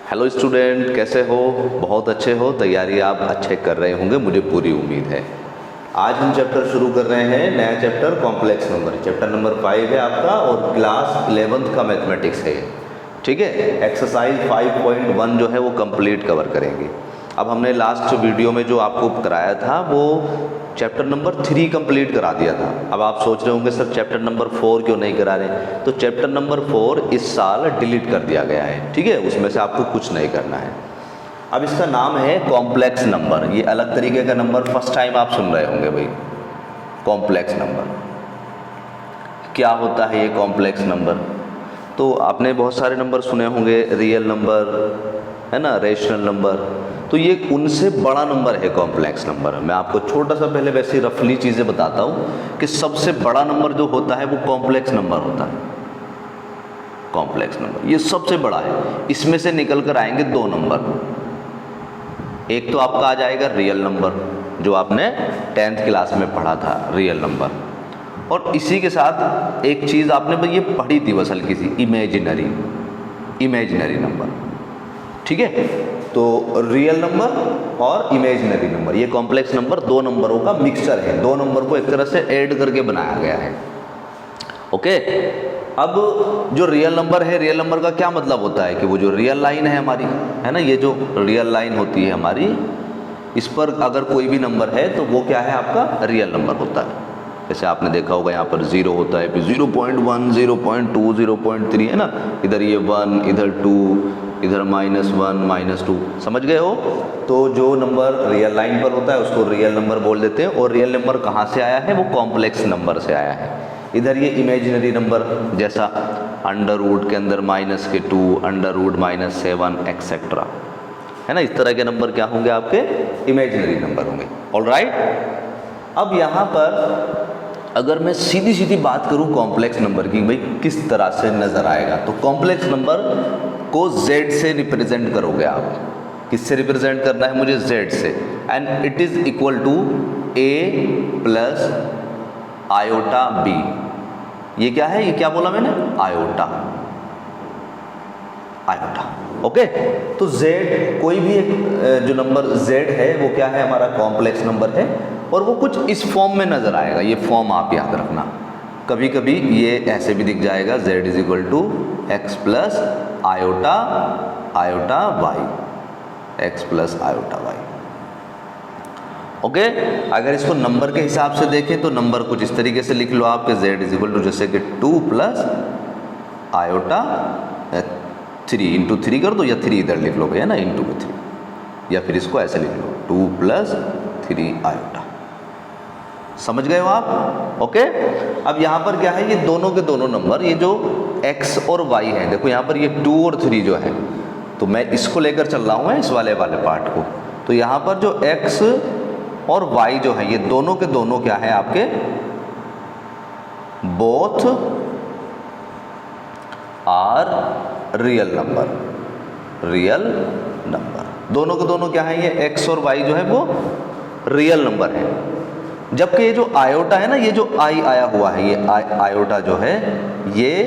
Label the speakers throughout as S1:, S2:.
S1: Hello student, कैसे हो? बहुत अच्छे हो, तैयारी आप अच्छे कर रहे होंगे, मुझे पूरी उम्मीद है। आज हम चैप्टर शुरू कर रहे हैं, नया chapter complex number. Chapter number 5 है आपका और क्लास 11th का मैथमेटिक्स है, ठीक है। एक्सरसाइज 5.1 जो है वो कंप्लीट कवर करेंगे। अब हमने लास्ट वीडियो में जो आपको कराया था वो चैप्टर नंबर 3 कंप्लीट करा दिया था। अब आप सोच रहे होंगे सर चैप्टर नंबर 4 क्यों नहीं करा रहे? तो चैप्टर नंबर 4 इस साल डिलीट कर दिया गया है, ठीक है। उसमें से आपको कुछ नहीं करना है। अब इसका नाम है कॉम्प्लेक्स नंबर। ये अलग तरीके का नंबर फर्स्ट टाइम आप सुन रहे होंगे भाई। कॉम्प्लेक्स नंबर क्या होता है? ये कॉम्प्लेक्स नंबर तो आपने बहुत सारे नंबर सुने होंगे, रियल नंबर है ना, रेशनल नंबर। तो ये उनसे बड़ा नंबर है कॉम्प्लेक्स नंबर। मैं आपको छोटा सा पहले वैसे रफली चीज़ें बताता हूँ कि सबसे बड़ा नंबर जो होता है वो कॉम्प्लेक्स नंबर होता है। कॉम्प्लेक्स नंबर ये सबसे बड़ा है। इसमें से निकल कर आएंगे दो नंबर। एक तो आपका आ जाएगा रियल नंबर, जो आपने 10th क्लास में पढ़ा था, रियल नंबर। और इसी के साथ एक चीज़ आपने ये पढ़ी थी बस हल्की सी, इमेजिनरी नंबर, ठीक है। तो रियल नंबर और इमेजिनरी नंबर, ये कॉम्प्लेक्स नंबर दो नंबरों का मिक्सचर है। दो नंबर को एक तरह से ऐड करके बनाया गया है, ओके। अब जो रियल नंबर है, रियल नंबर का क्या मतलब होता है कि वो जो रियल लाइन है हमारी, है ना, ये जो रियल लाइन होती है हमारी, इस पर अगर कोई भी नंबर है तो वो क्या है, आपका रियल नंबर होता है। जैसे आपने देखा होगा यहाँ पर 0 होता है, फिर 0.1, 0.2, 0.3 है ना, इधर ये 1, इधर 2, इधर -1, -2, समझ गए हो। तो जो नंबर रियल लाइन पर होता है उसको रियल नंबर बोल देते हैं। और रियल नंबर कहाँ से आया है? वो कॉम्प्लेक्स नंबर से आया है। इधर ये इमेजिनरी नंबर, जैसा अंडर रूट के अंदर -2, अंडर रूट -7 एक्सेट्रा, है ना, इस तरह के नंबर क्या होंगे आपके? इमेजिनरी नंबर होंगे। ऑलराइट। अब यहाँ पर अगर मैं सीधी सीधी बात करूँ कॉम्प्लेक्स नंबर की, भाई किस तरह से नज़र आएगा, तो कॉम्प्लेक्स नंबर को Z से रिप्रेजेंट करोगे आप। किससे रिप्रेजेंट करना है मुझे? Z से। And it is equal to A plus iota B। ये क्या है? ये क्या बोला मैंने? Iota, okay. तो Z, कोई भी एक जो नंबर Z है वो क्या है? हमारा कॉम्प्लेक्स नंबर है। और वो कुछ इस फॉर्म में नज़र आएगा। ये फॉर्म आप याद रखना। कभी कभी ये ऐसे भी दिख जाएगा, Z is equal to x plus iota y, x plus iota y, okay. अगर इसको नंबर के हिसाब से देखें तो नंबर कुछ इस तरीके से लिख लो आपके, Z इज इक्वल टू जैसे कि 2 प्लस आयोटा 3 इंटू 3 कर दो, या 3 इधर लिख लो भैया ना, इंटू 3, या फिर इसको ऐसे लिख लो 2 प्लस 3 आयोटा। समझ गए हो आप? ओके। अब यहाँ पर क्या है? ये दोनों के दोनों नंबर, ये जो x और y है, देखो यहाँ पर ये 2 और 3 जो है, तो मैं इसको लेकर चल रहा हूँ इस वाले पार्ट को। तो यहाँ पर जो x और y जो है, ये दोनों के दोनों क्या है आपके? Both are real number. दोनों के दोनों क्या है? ये x और y जो है वो रियल नंबर है। जबकि ये जो आयोटा है ना, ये जो आई आया हुआ है, ये आयोटा जो है ये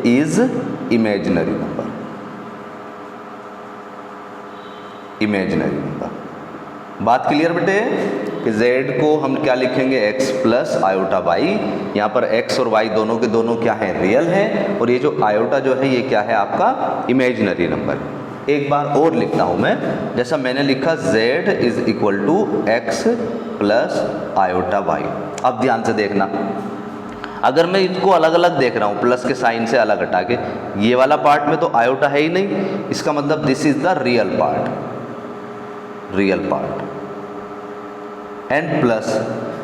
S1: इज इमेजिनरी नंबर। बात क्लियर बेटे? कि Z को हम क्या लिखेंगे? x plus iota y। यहाँ पर x और y दोनों के दोनों क्या है? रियल है। और ये जो आयोटा जो है ये क्या है? आपका इमेजिनरी नंबर। एक बार और लिखता हूँ मैं, जैसा मैंने लिखा Z is equal to x plus iota y. अब ध्यान से देखना, अगर मैं इसको अलग अलग देख रहा हूँ, प्लस के साइन से अलग हटा के, ये वाला पार्ट में तो आयोटा है ही नहीं, इसका मतलब this is the real part and plus.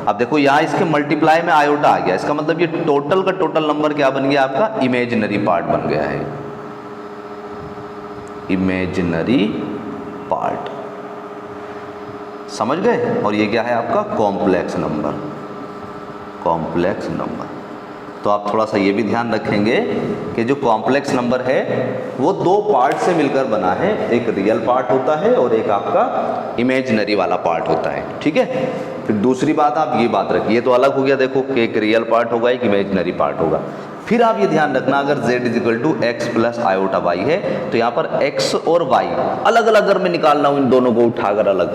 S1: अब देखो यहाँ इसके मल्टीप्लाई में आयोटा आ गया, इसका मतलब ये टोटल का टोटल नंबर क्या बन गया? आपका इमेजिनरी पार्ट बन गया है, इमेजिनरी पार्ट। समझ गए? और ये क्या है आपका? Complex number. तो आप थोड़ा सा ये भी ध्यान रखेंगे कि जो कॉम्प्लेक्स नंबर है वो दो पार्ट से मिलकर बना है। एक रियल पार्ट होता है और एक आपका इमेजिनरी वाला पार्ट होता है, ठीक है। फिर दूसरी बात, आप ये बात रखिए, तो अलग हो गया देखो कि एक रियल पार्ट होगा, एक इमेजिनरी पार्ट होगा। फिर आप ये ध्यान रखना, अगर z is equal to x plus iota y है तो यहाँ पर x और y अलग अलग अगर मैं निकाल रहा हूँ इन दोनों को उठाकर अलग,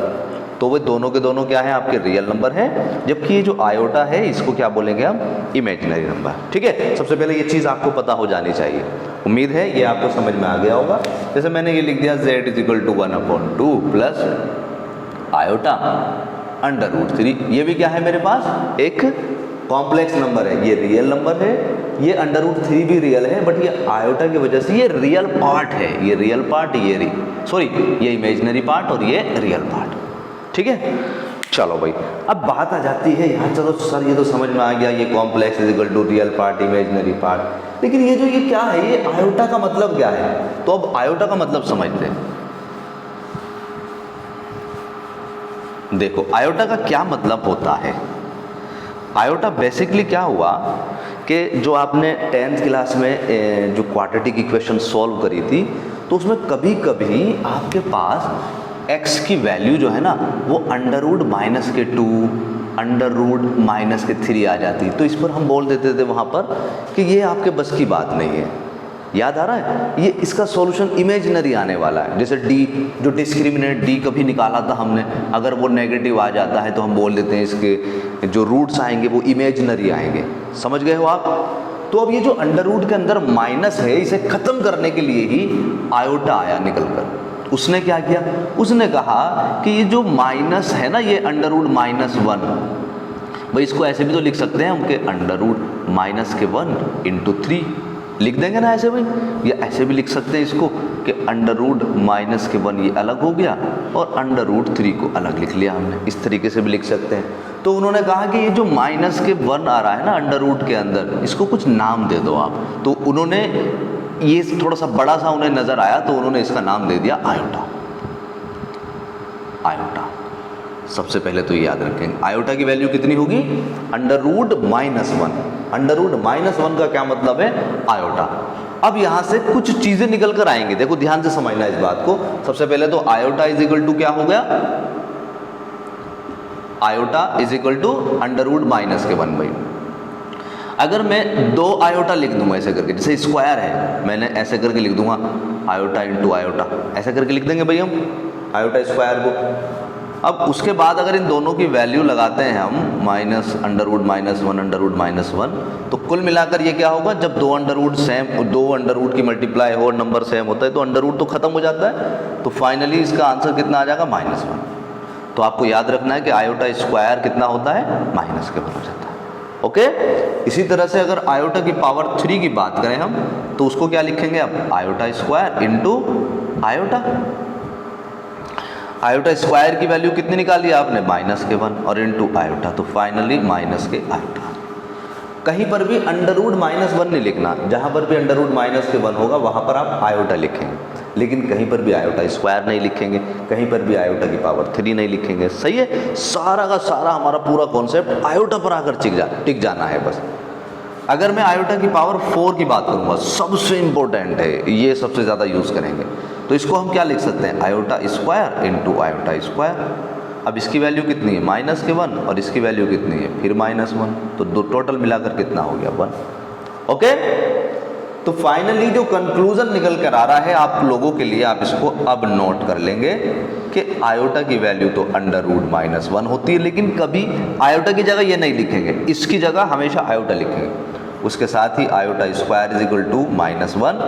S1: तो वो दोनों के दोनों क्या है आपके रियल नंबर है, जबकि ये जो आयोटा है इसको क्या बोलेंगे हम, इमेजिनरी नंबर। ठीक है, सबसे पहले ये चीज़ आपको पता हो जानी चाहिए। उम्मीद है ये आपको समझ में आ गया होगा। जैसे मैंने ये लिख दिया z is equal to 1/2 plus iota √3, ये भी क्या है मेरे पास, एक कॉम्प्लेक्स नंबर है, ये रियल नंबर है, ये √3 भी रियल है, बट ये आयोटा की वजह से ये रियल पार्ट है, ये रियल पार्ट, ये इमेजिनरी पार्ट और ये रियल पार्ट। ठीक है, चलो भाई अब बात आ जाती है यहाँ, चलो सर ये तो समझ में आ गया, ये complex is equal to real part imaginary part, लेकिन ये जो ये क्या है, ये आयोटा का मतलब क्या है, तो अब आयोटा का मतलब समझते हैं। देखो आयोटा का क्या मतलब होता है। आयोटा बेसिकली क्या हुआ कि जो आपने 10th क्लास में जो क्वाड्रेटिक इक्वेशन सॉल्व करी थी, तो उसमें कभी कभी आपके पास x की वैल्यू जो है ना वो √-2 √-3 आ जाती, तो इस पर हम बोल देते थे वहाँ पर कि ये आपके बस की बात नहीं है। याद आ रहा है, ये इसका सॉल्यूशन इमेजिनरी आने वाला है। जैसे d जो डिस्क्रिमिनेट d कभी निकाला था हमने, अगर वो नेगेटिव आ जाता है तो हम बोल देते हैं इसके जो रूट्स आएंगे वो इमेजिनरी आएंगे। समझ गए हो आप? तो अब ये जो अंडर के अंदर माइनस है, इसे ख़त्म करने के लिए ही आयोटा आया निकल कर। उसने क्या किया, उसने कहा कि ये जो माइनस है ना, ये √-1, भाई इसको ऐसे भी तो लिख सकते हैं हम कि √-1 × 3 लिख देंगे ना ऐसे भाई, या ऐसे भी लिख सकते हैं इसको कि √-1 ये अलग हो गया और √3 को अलग लिख लिया हमने, इस तरीके से भी लिख सकते हैं। तो उन्होंने कहा कि ये जो -1 आ रहा है ना अंडर के अंदर, इसको कुछ नाम दे दो आप। तो उन्होंने ये थोड़ा सा बड़ा सा उन्हें नज़र आया, तो उन्होंने इसका नाम दे दिया आयोटा। आयोटा सबसे पहले तो ये याद रखेंगे, आयोटा की वैल्यू कितनी होगी, √-1। √-1 का क्या मतलब है, आयोटा। अब यहाँ से कुछ चीज़ें निकल कर आएंगी, देखो ध्यान से समझना इस बात को। सबसे पहले तो आयोटा इजिकल टू क्या हो गया, आयोटा इजिकल टू √-1 भाई। अगर मैं 2 आयोटा लिख दूंगा ऐसे करके, जैसे स्क्वायर है, मैंने ऐसे करके लिख दूंगा आयोटा × आयोटा, ऐसे करके लिख देंगे भाई हम आयोटा स्क्वायर को। अब उसके बाद अगर इन दोनों की वैल्यू लगाते हैं हम -√-1 तो कुल मिलाकर ये क्या होगा, जब दो अंडर की मल्टीप्लाई हो और नंबर सेम होता है तो अंडर रूट तो खत्म हो जाता है, तो फाइनली इसका आंसर कितना आ जाएगा, -1। तो आपको याद रखना है कि आयोटा स्क्वायर कितना होता है, -1 हो जाता है। ओके, इसी तरह से अगर आयोटा की पावर 3 की बात करें हम, तो उसको क्या लिखेंगे अब, iota square × iota. Iota square की वैल्यू कितनी निकाली आपने, -1 और × आयोटा, तो फाइनली -आयोटा। कहीं पर भी √-1 नहीं लिखना, जहाँ पर भी √-1 होगा वहाँ पर आप आयोटा लिखेंगे, लेकिन कहीं पर भी आयोटा स्क्वायर नहीं लिखेंगे, कहीं पर भी आयोटा की पावर 3 नहीं लिखेंगे। सही है, सारा का सारा हमारा पूरा कॉन्सेप्ट आयोटा पर आकर टिक जाना है बस। अगर मैं आयोटा की पावर 4 की बात करूँगा, सबसे इम्पोर्टेंट है, ये सबसे ज़्यादा यूज़ करेंगे, तो इसको हम क्या लिख सकते हैं, आयोटा स्क्वायर × आयोटा स्क्वायर। अब इसकी वैल्यू कितनी है, -1 और इसकी वैल्यू कितनी है, फिर -1, तो दो टोटल मिलाकर कितना हो गया, 1। ओके, तो फाइनली जो कंक्लूजन निकल कर आ रहा है आप लोगों के लिए, आप इसको अब नोट कर लेंगे कि आयोटा की वैल्यू तो √-1 होती है, लेकिन कभी आयोटा की जगह ये नहीं लिखेंगे, इसकी जगह हमेशा आयोटा लिखेंगे। उसके साथ ही iota square equal to -1,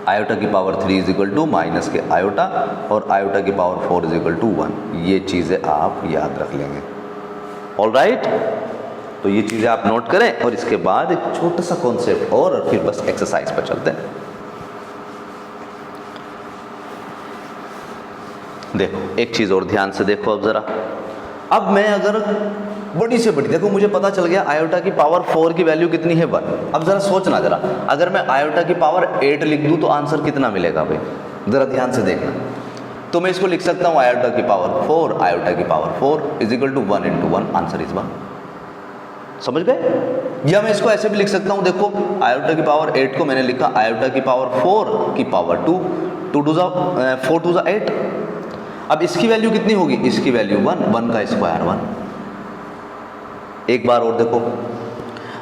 S1: iota की पावर 3 इजिकल टू माइनस के आयोटा और आयोटा की पावर 4 इजिकल टू 1। ये चीज़ें आप याद रख लेंगे। ऑल राइट, तो ये चीज़ें आप नोट करें और इसके बाद एक छोटा सा कॉन्सेप्ट और फिर बस एक्सरसाइज पर चलते हैं। देखो एक चीज़ और ध्यान से देखो अब ज़रा। अब मैं अगर बड़ी से बड़ी, देखो मुझे पता चल गया आयोटा की पावर 4 की वैल्यू कितनी है 1। अब ज़रा सोचना ज़रा, अगर मैं आयोटा की पावर 8 लिख दूँ तो आंसर कितना मिलेगा भाई, ज़रा ध्यान से देखना। तो मैं इसको लिख सकता हूँ आयोटा की पावर 4, आयोटा की power 4 is equal to 1 × 1, answer is 1। समझ गए? या मैं इसको ऐसे भी लिख सकता हूँ, देखो आयोटा की पावर 8 को मैंने लिखा आयोटा की पावर 4 की पावर 2, 4 2 8। अब इसकी वैल्यू कितनी होगी, इसकी वैल्यू 1, 1 का स्क्वायर 1। एक बार और देखो,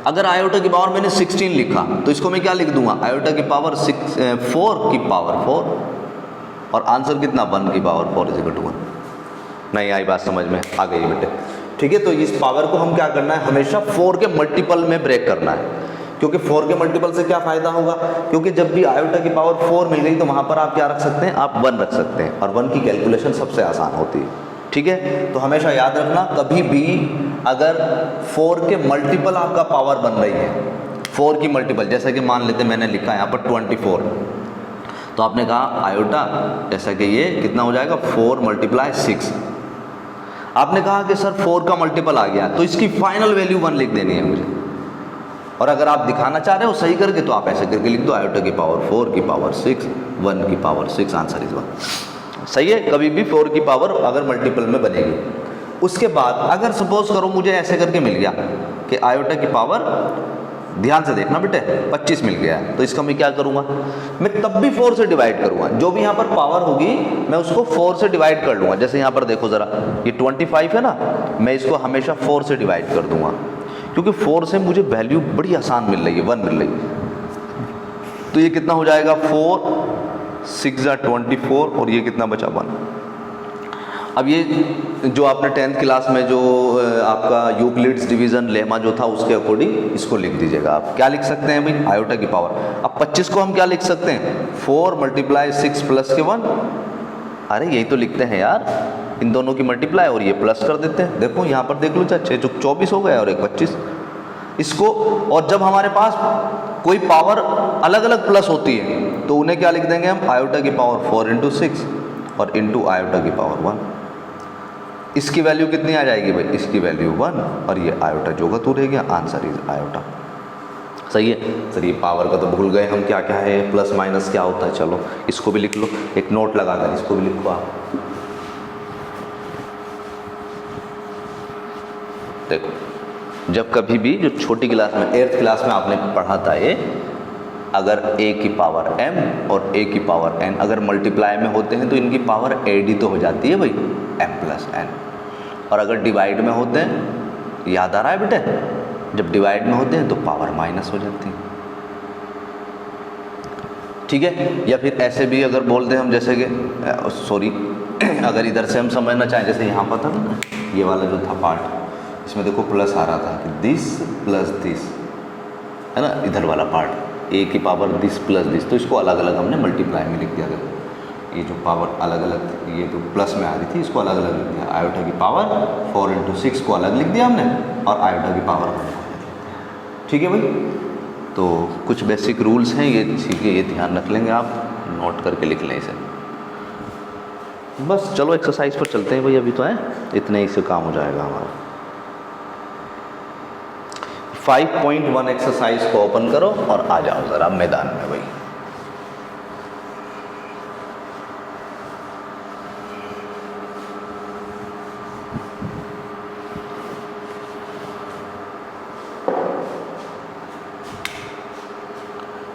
S1: अगर आयोटा की पावर मैंने 16 लिखा तो इसको मैं क्या लिख दूंगा, आयोटा की पावर 4 की पावर 4 और आंसर कितना 1 की पावर 4 इज इक्वल टू 1। नहीं आई बात समझ में, आ गई बेटे। ठीक है, तो इस पावर को हम क्या करना है, हमेशा 4 के मल्टीपल में ब्रेक करना है, क्योंकि 4 के मल्टीपल से क्या फायदा होगा, क्योंकि जब भी आयोटा की पावर 4 मिल गई तो वहां पर आप क्या रख सकते हैं, आप 1 रख सकते हैं, और 1 की कैलकुलेशन सबसे आसान होती है। ठीक है, तो हमेशा याद रखना, कभी भी अगर 4 के मल्टीपल आपका पावर बन रही है, 4 की मल्टीपल, जैसा कि मान लेते मैंने लिखा है यहाँ पर 24, तो आपने कहा आयोटा जैसा कि ये कितना हो जाएगा 4 × 6, आपने कहा कि सर 4 का मल्टीपल आ गया, तो इसकी फाइनल वैल्यू 1 लिख देनी है मुझे, और अगर आप दिखाना चाह रहे हो सही करके तो आप ऐसे करके लिख दो, आयोटा की पावर 4 की पावर 6 1 की पावर 6, आंसर इज 1। सही है, कभी भी 4 की पावर अगर मल्टीपल में बनेगी। उसके बाद अगर सपोज करो मुझे ऐसे करके मिल गया कि आयोटा की पावर, ध्यान से देखना बेटे, 25 मिल गया है, तो इसका मैं क्या करूँगा, मैं तब भी 4 से डिवाइड करूँगा, जो भी यहाँ पर पावर होगी मैं उसको 4 से डिवाइड कर लूँगा। जैसे यहाँ पर देखो ज़रा, ये 25 है ना, मैं इसको हमेशा 4 से डिवाइड कर दूँगा, क्योंकि 4 से मुझे वैल्यू बड़ी आसान मिल रही है, 1 मिल रही है। तो ये कितना हो जाएगा 4 6 × 24 और ये कितना बचा 1। अब ये जो आपने 10th क्लास में जो आपका यूक्लिड्स डिवीज़न लेमा जो था उसके अकॉर्डिंग इसको लिख दीजिएगा। आप क्या लिख सकते हैं भाई, आयोटा की पावर। अब 25 को हम क्या लिख सकते हैं, 4 × 6 प्लस के 1। अरे यही तो लिखते हैं यार, इन दोनों की मल्टीप्लाई और ये प्लस कर देते हैं। देखो यहाँ पर देख लो, 6 × 24 हो गया और 1 25 इसको। और जब हमारे पास कोई पावर अलग अलग प्लस होती है तो उन्हें क्या लिख देंगे हम, आयोटा की पावर 4 × 6 और इंटू आयोटा की पावर 1। इसकी वैल्यू कितनी आ जाएगी भाई, इसकी वैल्यू 1 और ये आयोटा जो का तू रह गया, आंसर इज आयोटा। सही है सर, ये पावर का तो भूल गए हम क्या क्या है, प्लस माइनस क्या होता है। चलो इसको भी लिख लो, एक नोट लगाकर इसको भी लिखो आप। देखो जब कभी भी जो छोटी क्लास में 8th क्लास में आपने पढ़ा था ये, अगर a की पावर m और a की पावर n अगर मल्टीप्लाई में होते हैं तो इनकी पावर ad तो हो जाती है भाई, m + n। और अगर डिवाइड में होते हैं, याद आ रहा है बेटे, जब डिवाइड में होते हैं तो पावर माइनस हो जाती है। ठीक है, या फिर ऐसे भी अगर बोलते हैं हम, जैसे कि सॉरी अगर इधर से हम समझना चाहें, जैसे यहाँ पर था ना ये वाला जो था पार्ट, इसमें देखो प्लस आ रहा था कि दिस प्लस दिस है ना, इधर वाला पार्ट a की पावर दिस प्लस दिस, तो इसको अलग अलग हमने मल्टीप्लाई में लिख दिया। देखो ये जो पावर अलग अलग, ये जो प्लस में आ रही थी इसको अलग अलग लिख दिया। आयोटा की पावर 4 × 6 को अलग लिख दिया हमने और आयोटा की पावर 1 को अलग लिख दिया। ठीक है भाई, तो कुछ बेसिक रूल्स हैं ये, ठीक है, ये ध्यान रख लेंगे आप, नोट करके लिख लें इसे। बस चलो एक्सरसाइज पर चलते हैं भाई, अभी तो है इतने ही से काम हो जाएगा हमारा। 5.1 एक्सरसाइज को ओपन करो और आ जाओ ज़रा मैदान में भाई।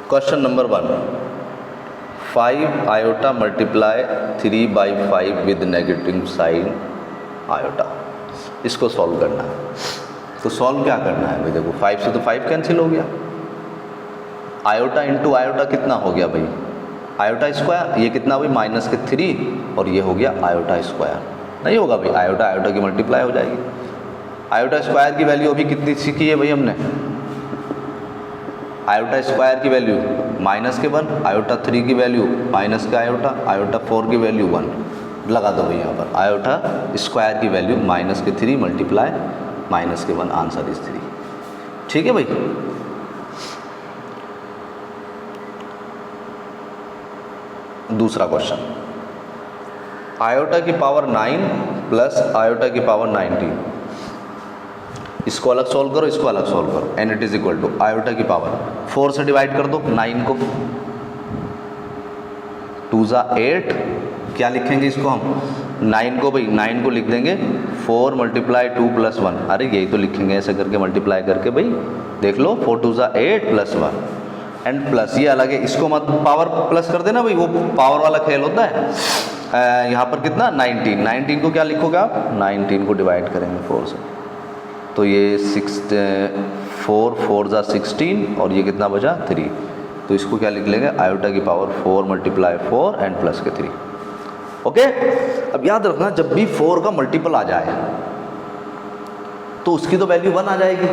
S1: Question number 1, 5 iota multiply 3/5 with negative sign iota. इसको सॉल्व करना है। तो सॉल्व क्या करना है भाई, देखो 5 से तो 5 कैंसिल हो गया, आयोटा इंटू आयोटा कितना हो गया भाई, आयोटा स्क्वायर, ये कितना भाई -3 और ये हो गया आयोटा स्क्वायर। नहीं होगा भाई, आयोटा आयोटा की मल्टीप्लाई हो जाएगी। आयोटा स्क्वायर की वैल्यू अभी कितनी सीखी है भाई हमने, आयोटा स्क्वायर की वैल्यू -1, आयोटा 3 की वैल्यू माइनस का आयोटा, आयोटा 4 की वैल्यू 1 लगा दो भाई यहाँ पर। आयोटा स्क्वायर की वैल्यू -3 मल्टीप्लाई -1, आंसर इज 3। ठीक है भाई, दूसरा क्वेश्चन, आयोटा की पावर 9 प्लस आयोटा की पावर 19, इसको अलग सॉल्व करो, इसको अलग सॉल्व करो, and it is equal to iota की पावर 4 से डिवाइड कर दो 9 को, 2 × 8, क्या लिखेंगे इसको हम, 9 को भाई 9 को लिख देंगे 4 × 2 + 1। अरे यही तो लिखेंगे ऐसे करके मल्टीप्लाई करके भाई, देख लो 4 × 2 = 8 + 1 एंड प्लस ये अलग है, इसको मत पावर प्लस कर देना भाई, वो पावर वाला खेल होता है। यहाँ पर कितना 19 को क्या लिखोगे आप, 19 को डिवाइड करेंगे 4 से, तो ये 4 4 जा 16 और ये कितना बचा 3, तो इसको क्या लिख लेंगे आयोटा की पावर 4 मल्टीप्लाई 4 एंड प्लस के 3। ओके, अब याद रखना जब भी 4 का मल्टीपल आ जाए तो उसकी तो वैल्यू 1 आ जाएगी,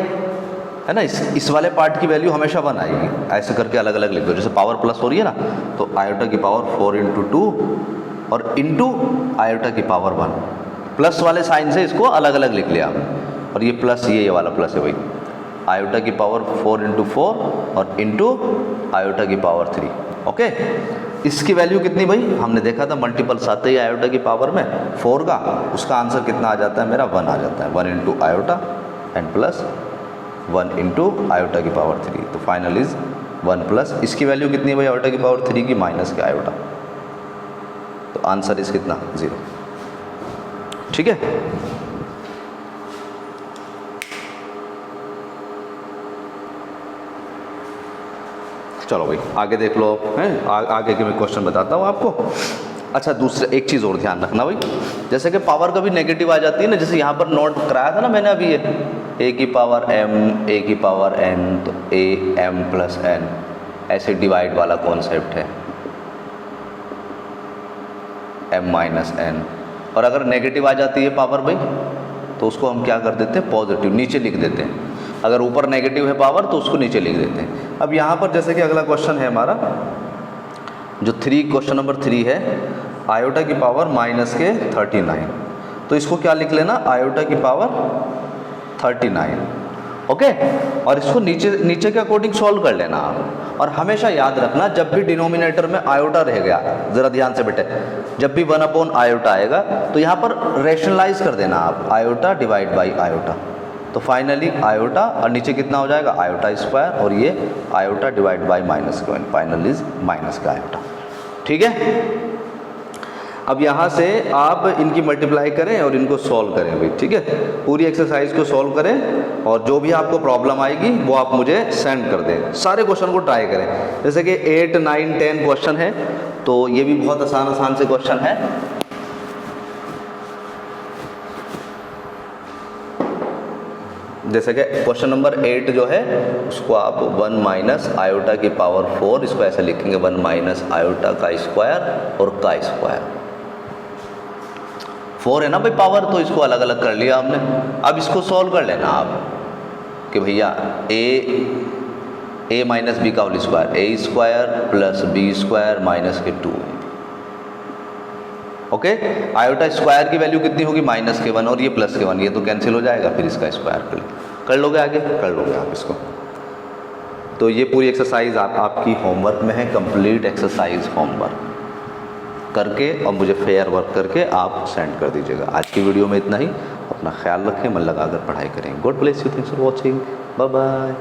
S1: है ना। इस वाले पार्ट की वैल्यू हमेशा 1 आएगी। ऐसे करके अलग अलग लिख दो, जैसे पावर प्लस हो रही है ना, तो आयोटा की पावर 4 इंटू 2 और इंटू आयोटा की पावर 1, प्लस वाले साइन से इसको अलग अलग लिख लिया हमने, और ये प्लस ये वाला प्लस है भाई, आयोटा की पावर 4 इंटू 4 और इंटू आयोटा की पावर 3। ओके, इसकी वैल्यू कितनी भाई, हमने देखा था मल्टीपल्स आते ही आयोटा की पावर में 4 का, उसका आंसर कितना आ जाता है मेरा 1 आ जाता है, 1 into iota and plus 1 into iota की पावर 3, तो फाइनल इज 1 प्लस इसकी वैल्यू कितनी है भाई आयोटा की पावर 3 की माइनस के आयोटा, तो आंसर इज कितना 0। ठीक है, चलो भाई आगे देख लो, हैं आगे के मैं क्वेश्चन बताता हूँ आपको। अच्छा, दूसरा एक चीज़ और ध्यान रखना भाई, जैसे कि पावर कभी नेगेटिव आ जाती है ना, जैसे यहाँ पर नोट कराया था ना मैंने अभी, ये a की पावर m, a की पावर n, तो a m प्लस n, ऐसे डिवाइड वाला कॉन्सेप्ट है m माइनस n। और अगर नेगेटिव आ जाती है पावर भाई तो उसको हम क्या कर देते हैं पॉजिटिव नीचे लिख देते हैं, अगर ऊपर नेगेटिव है पावर तो उसको नीचे लिख देते हैं। अब यहाँ पर जैसे कि अगला क्वेश्चन है हमारा जो क्वेश्चन नंबर 3 है, आयोटा की पावर माइनस के 39, तो इसको क्या लिख लेना आयोटा की पावर 39। ओके, और इसको नीचे के अकॉर्डिंग सॉल्व कर लेना आप। और हमेशा याद रखना जब भी डिनोमिनेटर में आयोटा रह गया, ज़रा ध्यान से बेटे, जब भी 1 अपॉन आयोटा आएगा तो यहाँ पर रेशनलाइज कर देना आप, आयोटा डिवाइड बाई आयोटा, तो फाइनली आयोटा और नीचे कितना हो जाएगा आयोटा स्क्वायर, और ये आयोटा डिवाइड बाई माइनस का, फाइनल इज माइनस का आयोटा। ठीक है, अब यहाँ से आप इनकी मल्टीप्लाई करें और इनको सॉल्व करें भाई। ठीक है, पूरी एक्सरसाइज को सॉल्व करें और जो भी आपको प्रॉब्लम आएगी वो आप मुझे सेंड कर दें। सारे क्वेश्चन को ट्राई करें, जैसे कि 8, 9, 10 क्वेश्चन है, तो ये भी बहुत आसान से क्वेश्चन है। जैसे कि क्वेश्चन नंबर 8 जो है उसको आप 1 माइनस आयोटा की पावर 4, इसको ऐसे लिखेंगे 1 माइनस आयोटा का स्क्वायर और का स्क्वायर, 4 है ना भाई पावर, तो इसको अलग अलग कर लिया हमने। अब इसको सॉल्व कर लेना आप कि भैया a माइनस बी का whole square, a square plus B square minus के 2। ओके, आयोटा स्क्वायर की वैल्यू कितनी होगी माइनस के 1 और ये प्लस के 1, ये तो कैंसिल हो जाएगा, फिर इसका स्क्वायर कर लोगे, आगे कर लोगे आप इसको। तो ये पूरी एक्सरसाइज आपकी होमवर्क में है, कंप्लीट एक्सरसाइज होमवर्क करके और मुझे फेयर वर्क करके आप सेंड कर दीजिएगा। आज की वीडियो में इतना ही, अपना ख्याल रखें, मन लगाकर पढ़ाई करें। God bless you, thanks for watching, bye bye.